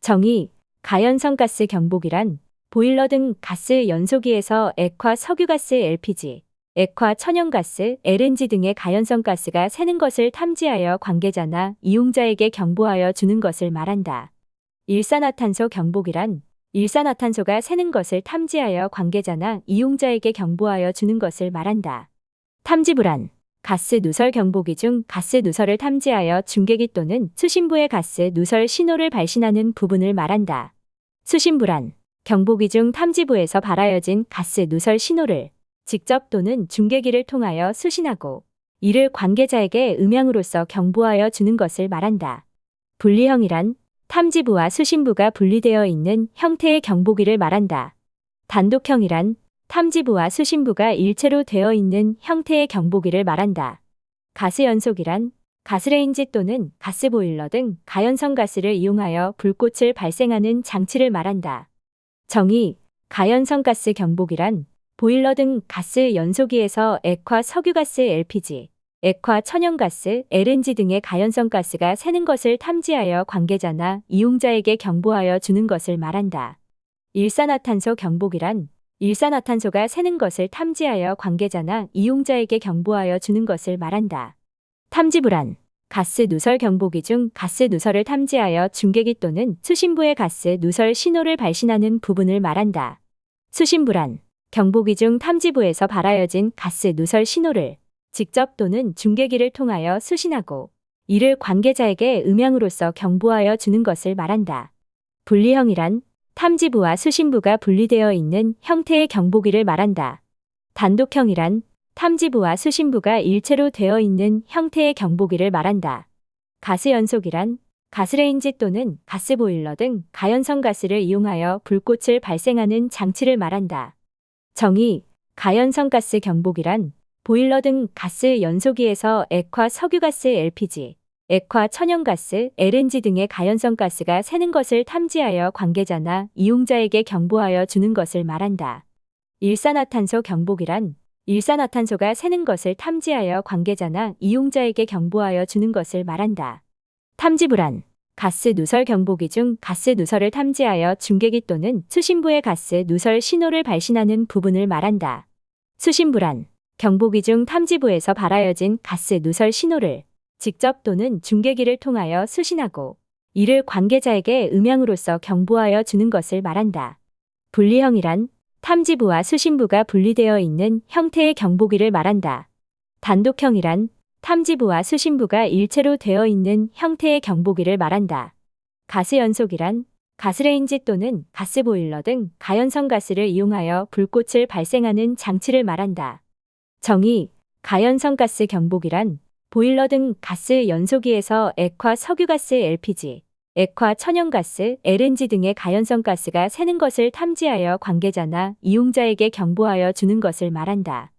정의, 가연성가스 경보기란 보일러 등 가스 연소기에서 액화 석유가스 LPG, 액화 천연가스 LNG 등의 가연성가스가 새는 것을 탐지하여 관계자나 이용자에게 경보하여 주는 것을 말한다. 일산화탄소 경보기란 일산화탄소가 새는 것을 탐지하여 관계자나 이용자에게 경보하여 주는 것을 말한다. 탐지불안, 가스 누설 경보기 중 가스 누설을 탐지하여 중계기 또는 수신부의 가스 누설 신호를 발신하는 부분을 말한다. 수신불안, 경보기 중 탐지부에서 발하여진 가스 누설 신호를 직접 또는 중계기를 통하여 수신하고 이를 관계자에게 음향으로써 경보하여 주는 것을 말한다. 분리형이란 탐지부와 수신부가 분리되어 있는 형태의 경보기를 말한다. 단독형이란 탐지부와 수신부가 일체로 되어 있는 형태의 경보기를 말한다. 가스연소기란 가스레인지 또는 가스보일러 등 가연성 가스를 이용하여 불꽃을 발생하는 장치를 말한다. 정의, 가연성 가스 경보기란 보일러 등 가스 연소기에서 액화 석유가스 LPG, 액화 천연가스 LNG 등의 가연성 가스가 새는 것을 탐지하여 관계자나 이용자에게 경보하여 주는 것을 말한다. 일산화탄소 경보기란 일산화탄소가 새는 것을 탐지하여 관계자나 이용자에게 경보하여 주는 것을 말한다. 탐지불안, 가스 누설 경보기 중 가스 누설을 탐지하여 중계기 또는 수신부의 가스 누설 신호를 발신하는 부분을 말한다. 수신불안, 경보기 중 탐지부에서 발하여진 가스 누설 신호를 직접 또는 중계기를 통하여 수신하고 이를 관계자에게 음향으로써 경보하여 주는 것을 말한다. 분리형이란 탐지부와 수신부가 분리되어 있는 형태의 경보기를 말한다. 단독형이란 탐지부와 수신부가 일체로 되어 있는 형태의 경보기를 말한다. 가스연소기란 가스레인지 또는 가스보일러 등 가연성 가스를 이용하여 불꽃을 발생하는 장치를 말한다. 정의, 가연성 가스 경보기란 보일러 등 가스 연소기에서 액화 석유가스 LPG, 액화 천연가스 LNG 등의 가연성 가스가 새는 것을 탐지하여 관계자나 이용자에게 경보하여 주는 것을 말한다. 일산화탄소 경보기란 일산화탄소가 새는 것을 탐지하여 관계자나 이용자에게 경보하여 주는 것을 말한다. 탐지불안, 가스 누설 경보기 중 가스 누설을 탐지하여 중계기 또는 수신부의 가스 누설 신호를 발신하는 부분을 말한다. 수신불안, 경보기 중 탐지부에서 발하여진 가스 누설 신호를 직접 또는 중계기를 통하여 수신하고 이를 관계자에게 음향으로써 경보하여 주는 것을 말한다. 분리형이란 탐지부와 수신부가 분리되어 있는 형태의 경보기를 말한다. 단독형이란 탐지부와 수신부가 일체로 되어 있는 형태의 경보기를 말한다. 가스연소기란 가스레인지 또는 가스보일러 등 가연성 가스를 이용하여 불꽃을 발생하는 장치를 말한다. 정의, 가연성 가스 경보기란 보일러 등 가스 연소기에서 액화 석유가스 LPG, 액화 천연가스 LNG 등의 가연성 가스가 새는 것을 탐지하여 관계자나 이용자에게 경보하여 주는 것을 말한다.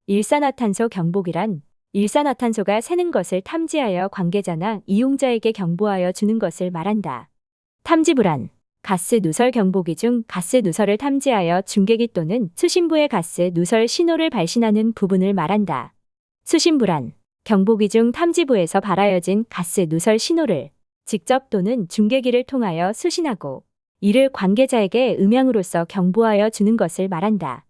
일산화탄소 경보기란 일산화탄소가 새는 것을 탐지하여 관계자나 이용자에게 경보하여 주는 것을 말한다. 탐지불안, 가스 누설 경보기 중 가스 누설을 탐지하여 중계기 또는 수신부의 가스 누설 신호를 발신하는 부분을 말한다. 수신불안, 경보기 중 탐지부에서 발하여진 가스 누설 신호를 직접 또는 중계기를 통하여 수신하고 이를 관계자에게 음향으로써 경보하여 주는 것을 말한다.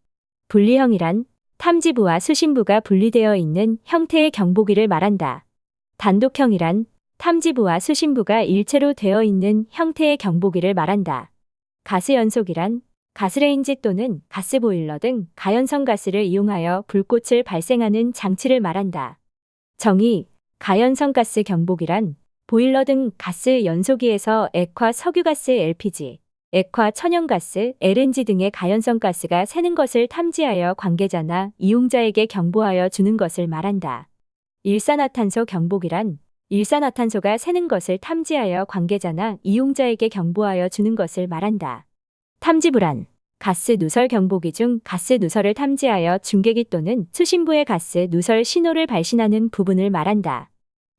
분리형이란 탐지부와 수신부가 분리되어 있는 형태의 경보기를 말한다. 단독형이란 탐지부와 수신부가 일체로 되어 있는 형태의 경보기를 말한다. 가스연소기란 가스레인지 또는 가스보일러 등 가연성 가스를 이용하여 불꽃을 발생하는 장치를 말한다. 정의, 가연성 가스 경보기란 보일러 등 가스 연소기에서 액화 석유가스 LPG, 액화 천연가스 LNG 등의 가연성 가스가 새는 것을 탐지하여 관계자나 이용자에게 경보하여 주는 것을 말한다. 일산화탄소 경보기란 일산화탄소가 새는 것을 탐지하여 관계자나 이용자에게 경보하여 주는 것을 말한다. 탐지불안, 가스 누설 경보기 중 가스 누설을 탐지하여 중계기 또는 수신부의 가스 누설 신호를 발신하는 부분을 말한다.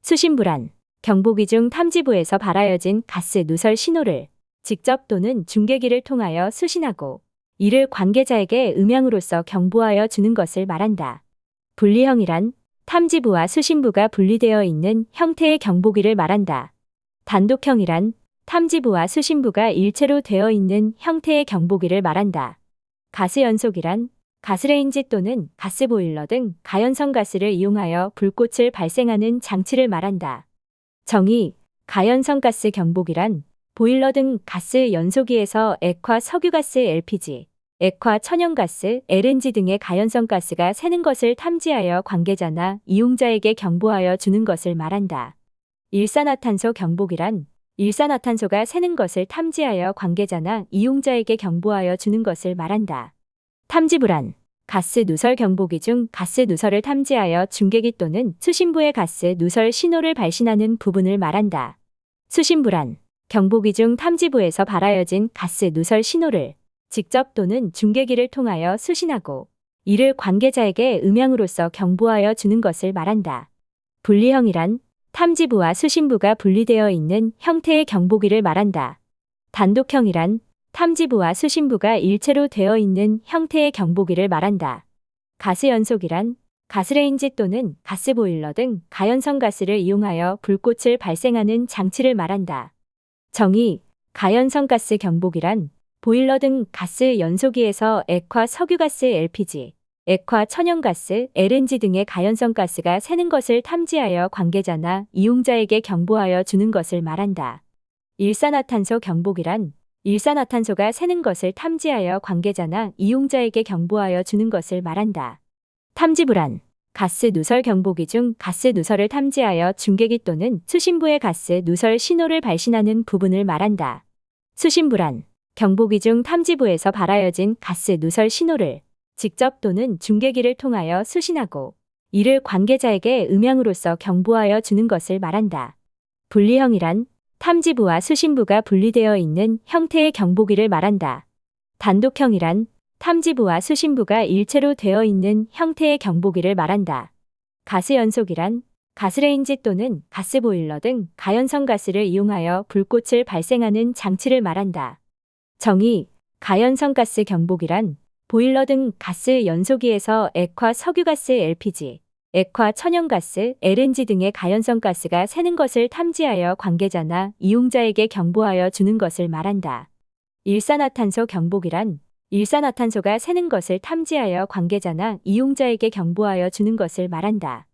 수신불안, 경보기 중 탐지부에서 발하여진 가스 누설 신호를 직접 또는 중계기를 통하여 수신하고 이를 관계자에게 음향으로써 경보하여 주는 것을 말한다. 분리형이란 탐지부와 수신부가 분리되어 있는 형태의 경보기를 말한다. 단독형이란 탐지부와 수신부가 일체로 되어 있는 형태의 경보기를 말한다. 가스연속이란 가스레인지 또는 가스보일러 등 가연성 가스를 이용하여 불꽃을 발생하는 장치를 말한다. 정의, 가연성 가스 경보기란 보일러 등 가스 연소기에서 액화 석유가스 LPG, 액화 천연가스, LNG 등의 가연성 가스가 새는 것을 탐지하여 관계자나 이용자에게 경보하여 주는 것을 말한다. 일산화탄소 경보기란 일산화탄소가 새는 것을 탐지하여 관계자나 이용자에게 경보하여 주는 것을 말한다. 탐지부란 가스 누설 경보기 중 가스 누설을 탐지하여 중계기 또는 수신부의 가스 누설 신호를 발신하는 부분을 말한다. 수신부란 경보기 중 탐지부에서 발하여진 가스 누설 신호를 직접 또는 중계기를 통하여 수신하고 이를 관계자에게 음향으로써 경보하여 주는 것을 말한다. 분리형이란 탐지부와 수신부가 분리되어 있는 형태의 경보기를 말한다. 단독형이란 탐지부와 수신부가 일체로 되어 있는 형태의 경보기를 말한다. 가스연속이란 가스레인지 또는 가스보일러 등 가연성 가스를 이용하여 불꽃을 발생하는 장치를 말한다. 정의, 가연성 가스 경보기란 보일러 등 가스 연소기에서 액화 석유가스 LPG, 액화 천연가스, LNG 등의 가연성 가스가 새는 것을 탐지하여 관계자나 이용자에게 경보하여 주는 것을 말한다. 일산화탄소 경보기란 일산화탄소가 새는 것을 탐지하여 관계자나 이용자에게 경보하여 주는 것을 말한다. 탐지부란 가스 누설 경보기 중 가스 누설을 탐지하여 중계기 또는 수신부의 가스 누설 신호를 발신하는 부분을 말한다. 수신부란 경보기 중 탐지부에서 발하여진 가스 누설 신호를 직접 또는 중계기를 통하여 수신하고 이를 관계자에게 음향으로써 경보하여 주는 것을 말한다. 분리형이란 탐지부와 수신부가 분리되어 있는 형태의 경보기를 말한다. 단독형이란 탐지부와 수신부가 일체로 되어 있는 형태의 경보기를 말한다. 가스연속이란 가스레인지 또는 가스보일러 등 가연성 가스를 이용하여 불꽃을 발생하는 장치를 말한다. 정의, 가연성 가스 경보기란 보일러 등 가스 연소기에서 액화 석유가스 LPG, 액화 천연가스, LNG 등의 가연성 가스가 새는 것을 탐지하여 관계자나 이용자에게 경보하여 주는 것을 말한다. 일산화탄소 경보기란 일산화탄소가 새는 것을 탐지하여 관계자나 이용자에게 경보하여 주는 것을 말한다.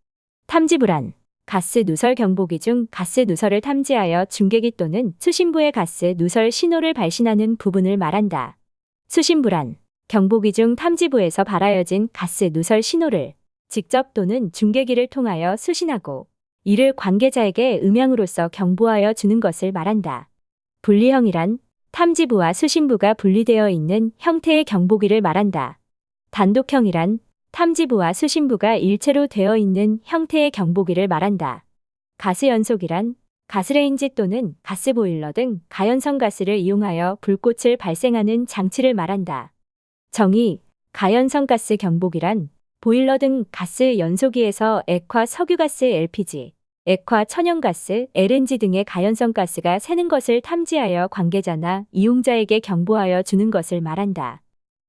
탐지부란 가스 누설 경보기 중 가스 누설을 탐지하여 중계기 또는 수신부의 가스 누설 신호를 발신하는 부분을 말한다. 수신부란 경보기 중 탐지부에서 발하여진 가스 누설 신호를 직접 또는 중계기를 통하여 수신하고 이를 관계자에게 음향으로써 경보하여 주는 것을 말한다. 분리형이란 탐지부와 수신부가 분리되어 있는 형태의 경보기를 말한다. 단독형이란 탐지부와 수신부가 일체로 되어 있는 형태의 경보기를 말한다. 가스연속이란 가스레인지 또는 가스보일러 등 가연성 가스를 이용하여 불꽃을 발생하는 장치를 말한다. 정의, 가연성 가스 경보기란 보일러 등 가스 연소기에서 액화 석유가스 LPG, 액화 천연가스, LNG 등의 가연성 가스가 새는 것을 탐지하여 관계자나 이용자에게 경보하여 주는 것을 말한다.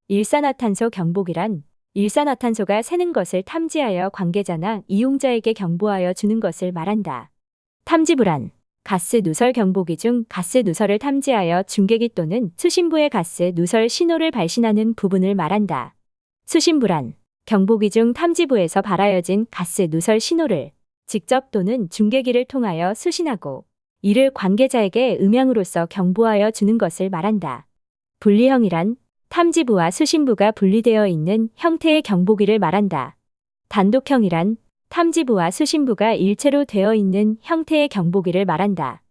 일산화탄소 경보기란 일산화탄소가 새는 것을 탐지하여 관계자나 이용자에게 경보하여 주는 것을 말한다. 탐지부란 가스 누설 경보기 중 가스 누설을 탐지하여 중계기 또는 수신부의 가스 누설 신호를 발신하는 부분을 말한다. 수신부란 경보기 중 탐지부에서 발하여진 가스 누설 신호를 직접 또는 중계기를 통하여 수신하고 이를 관계자에게 음향으로써 경보하여 주는 것을 말한다. 분리형이란 탐지부와 수신부가 분리되어 있는 형태의 경보기를 말한다. 단독형이란 탐지부와 수신부가 일체로 되어 있는 형태의 경보기를 말한다.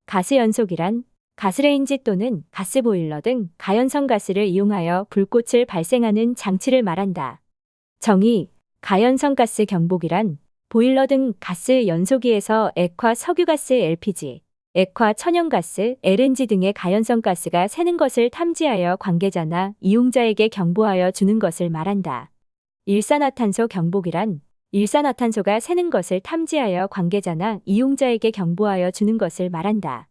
가스연속이란 가스레인지 또는 가스보일러 등 가연성 가스를 이용하여 불꽃을 발생하는 장치를 말한다. 정의, 가연성 가스 경보기란 보일러 등 가스 연소기에서 액화 석유가스 LPG, 액화 천연가스, LNG 등의 가연성 가스가 새는 것을 탐지하여 관계자나 이용자에게 경보하여 주는 것을 말한다. 일산화탄소 경보기란 일산화탄소가 새는 것을 탐지하여 관계자나 이용자에게 경보하여 주는 것을 말한다.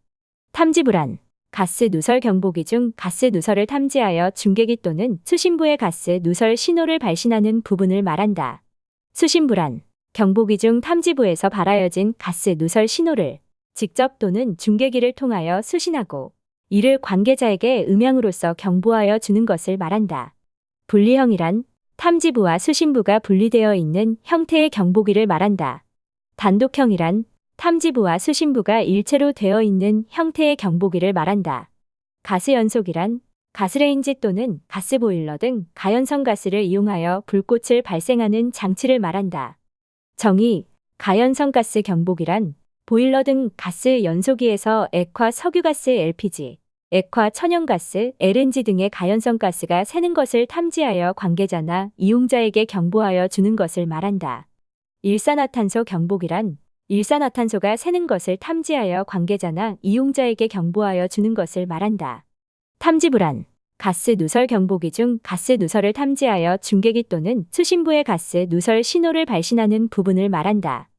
탐지부란 가스 누설 경보기 중 가스 누설을 탐지하여 중계기 또는 수신부의 가스 누설 신호를 발신하는 부분을 말한다. 수신부란 경보기 중 탐지부에서 발하여진 가스 누설 신호를 직접 또는 중계기를 통하여 수신하고 이를 관계자에게 음향으로써 경보하여 주는 것을 말한다. 분리형이란 탐지부와 수신부가 분리되어 있는 형태의 경보기를 말한다. 단독형이란 탐지부와 수신부가 일체로 되어 있는 형태의 경보기를 말한다. 가스연속이란 가스레인지 또는 가스보일러 등 가연성 가스를 이용하여 불꽃을 발생하는 장치를 말한다. 정의, 가연성 가스 경보기란 보일러 등 가스 연소기에서 액화 석유가스 LPG, 액화 천연가스, LNG 등의 가연성 가스가 새는 것을 탐지하여 관계자나 이용자에게 경보하여 주는 것을 말한다. 일산화탄소 경보기란 일산화탄소가 새는 것을 탐지하여 관계자나 이용자에게 경보하여 주는 것을 말한다. 탐지부란 가스 누설 경보기 중 가스 누설을 탐지하여 중계기 또는 수신부의 가스 누설 신호를 발신하는 부분을 말한다.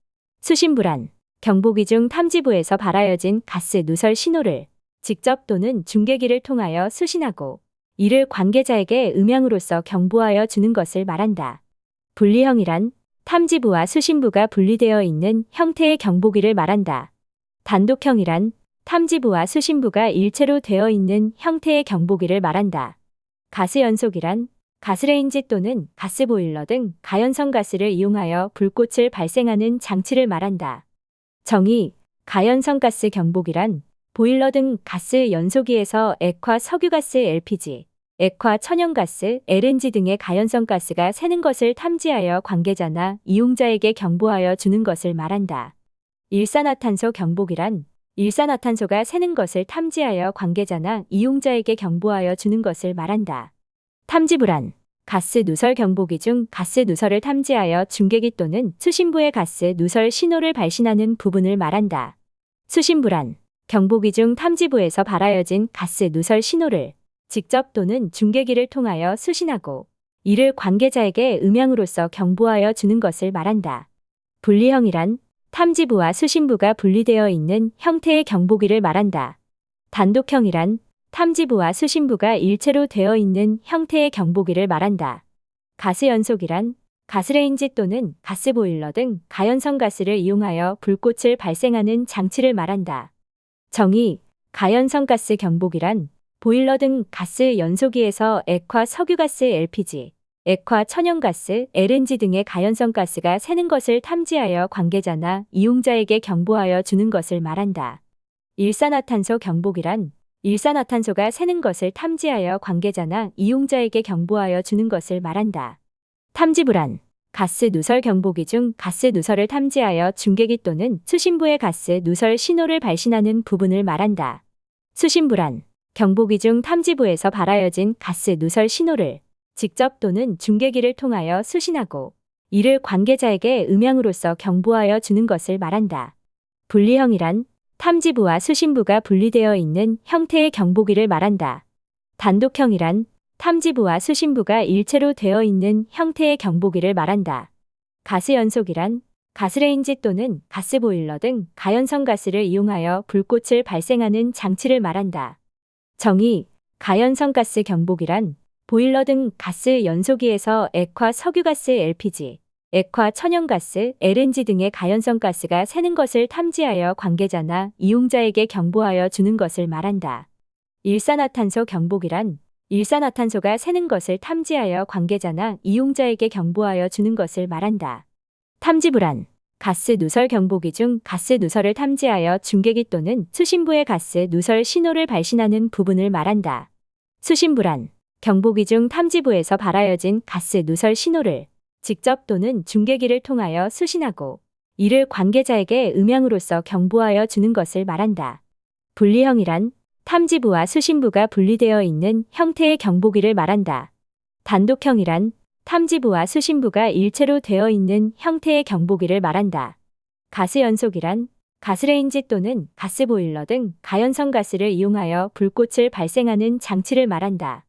수신부란 경보기 중 탐지부에서 발하여진 가스 누설 신호를 직접 또는 중계기를 통하여 수신하고 이를 관계자에게 음향으로써 경보하여 주는 것을 말한다. 분리형이란 탐지부와 수신부가 분리되어 있는 형태의 경보기를 말한다. 단독형이란 탐지부와 수신부가 일체로 되어 있는 형태의 경보기를 말한다. 가스연속이란 가스레인지 또는 가스보일러 등 가연성 가스를 이용하여 불꽃을 발생하는 장치를 말한다. 정의, 가연성 가스 경보기란 보일러 등 가스 연소기에서 액화 석유가스 LPG, 액화 천연가스, LNG 등의 가연성 가스가 새는 것을 탐지하여 관계자나 이용자에게 경보하여 주는 것을 말한다. 일산화탄소 경보기란 일산화탄소가 새는 것을 탐지하여 관계자나 이용자에게 경보하여 주는 것을 말한다. 탐지부란 가스 누설 경보기 중 가스 누설을 탐지하여 중계기 또는 수신부의 가스 누설 신호를 발신하는 부분을 말한다. 수신부란 경보기 중 탐지부에서 발하여진 가스 누설 신호를 직접 또는 중계기를 통하여 수신하고 이를 관계자에게 음향으로써 경보하여 주는 것을 말한다. 분리형이란 탐지부와 수신부가 분리되어 있는 형태의 경보기를 말한다. 단독형이란 탐지부와 수신부가 일체로 되어 있는 형태의 경보기를 말한다. 가스연속이란 가스레인지 또는 가스보일러 등 가연성 가스를 이용하여 불꽃을 발생하는 장치를 말한다. 정의, 가연성 가스 경보기란 보일러 등 가스 연소기에서 액화 석유가스 LPG, 액화 천연가스, LNG 등의 가연성 가스가 새는 것을 탐지하여 관계자나 이용자에게 경보하여 주는 것을 말한다. 일산화탄소 경보기란 일산화탄소가 새는 것을 탐지하여 관계자나 이용자에게 경보하여 주는 것을 말한다. 탐지부란 가스 누설 경보기 중 가스 누설을 탐지하여 중계기 또는 수신부의 가스 누설 신호를 발신하는 부분을 말한다. 수신부란 경보기 중 탐지부에서 발하여진 가스 누설 신호를 직접 또는 중계기를 통하여 수신하고 이를 관계자에게 음향으로써 경보하여 주는 것을 말한다. 분리형이란 탐지부와 수신부가 분리되어 있는 형태의 경보기를 말한다. 단독형이란 탐지부와 수신부가 일체로 되어 있는 형태의 경보기를 말한다. 가스연속이란 가스레인지 또는 가스보일러 등 가연성 가스를 이용하여 불꽃을 발생하는 장치를 말한다. 정의, 가연성 가스 경보기란 보일러 등 가스 연소기에서 액화 석유가스 LPG, 액화 천연가스, LNG 등의 가연성 가스가 새는 것을 탐지하여 관계자나 이용자에게 경보하여 주는 것을 말한다. 일산화탄소 경보기란 일산화탄소가 새는 것을 탐지하여 관계자나 이용자에게 경보하여 주는 것을 말한다. 탐지부란 가스 누설 경보기 중 가스 누설을 탐지하여 중계기 또는 수신부의 가스 누설 신호를 발신하는 부분을 말한다. 수신부란 경보기 중 탐지부에서 발하여진 가스 누설 신호를 직접 또는 중계기를 통하여 수신하고 이를 관계자에게 음향으로써 경보하여 주는 것을 말한다. 분리형이란 탐지부와 수신부가 분리되어 있는 형태의 경보기를 말한다. 단독형이란 탐지부와 수신부가 일체로 되어 있는 형태의 경보기를 말한다. 가스연속이란 가스레인지 또는 가스보일러 등 가연성 가스를 이용하여 불꽃을 발생하는 장치를 말한다.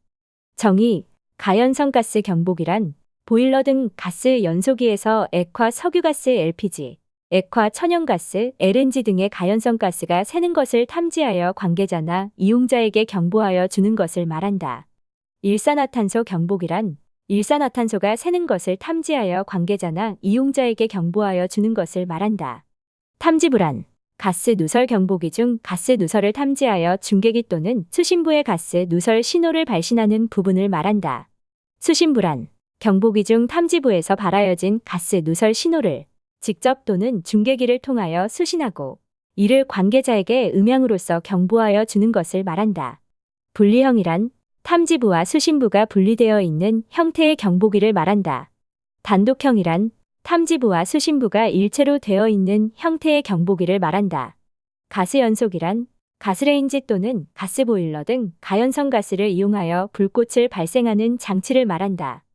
정의, 가연성 가스 경보기란 보일러 등 가스 연소기에서 액화 석유가스 LPG, 액화, 천연가스, LNG 등의 가연성 가스가 새는 것을 탐지하여 관계자나 이용자에게 경보하여 주는 것을 말한다. 일산화탄소 경보기란 일산화탄소가 새는 것을 탐지하여 관계자나 이용자에게 경보하여 주는 것을 말한다. 탐지불안 가스 누설 경보기 중 가스 누설을 탐지하여 중계기 또는 수신부의 가스 누설 신호를 발신하는 부분을 말한다. 수신불안 경보기 중 탐지부에서 발하여진 가스 누설 신호를 직접 또는 중계기를 통하여 수신하고 이를 관계자에게 음향으로써 경보하여 주는 것을 말한다. 분리형이란 탐지부와 수신부가 분리되어 있는 형태의 경보기를 말한다. 단독형이란 탐지부와 수신부가 일체로 되어 있는 형태의 경보기를 말한다. 가스연속이란 가스레인지 또는 가스보일러 등 가연성 가스를 이용하여 불꽃을 발생하는 장치를 말한다.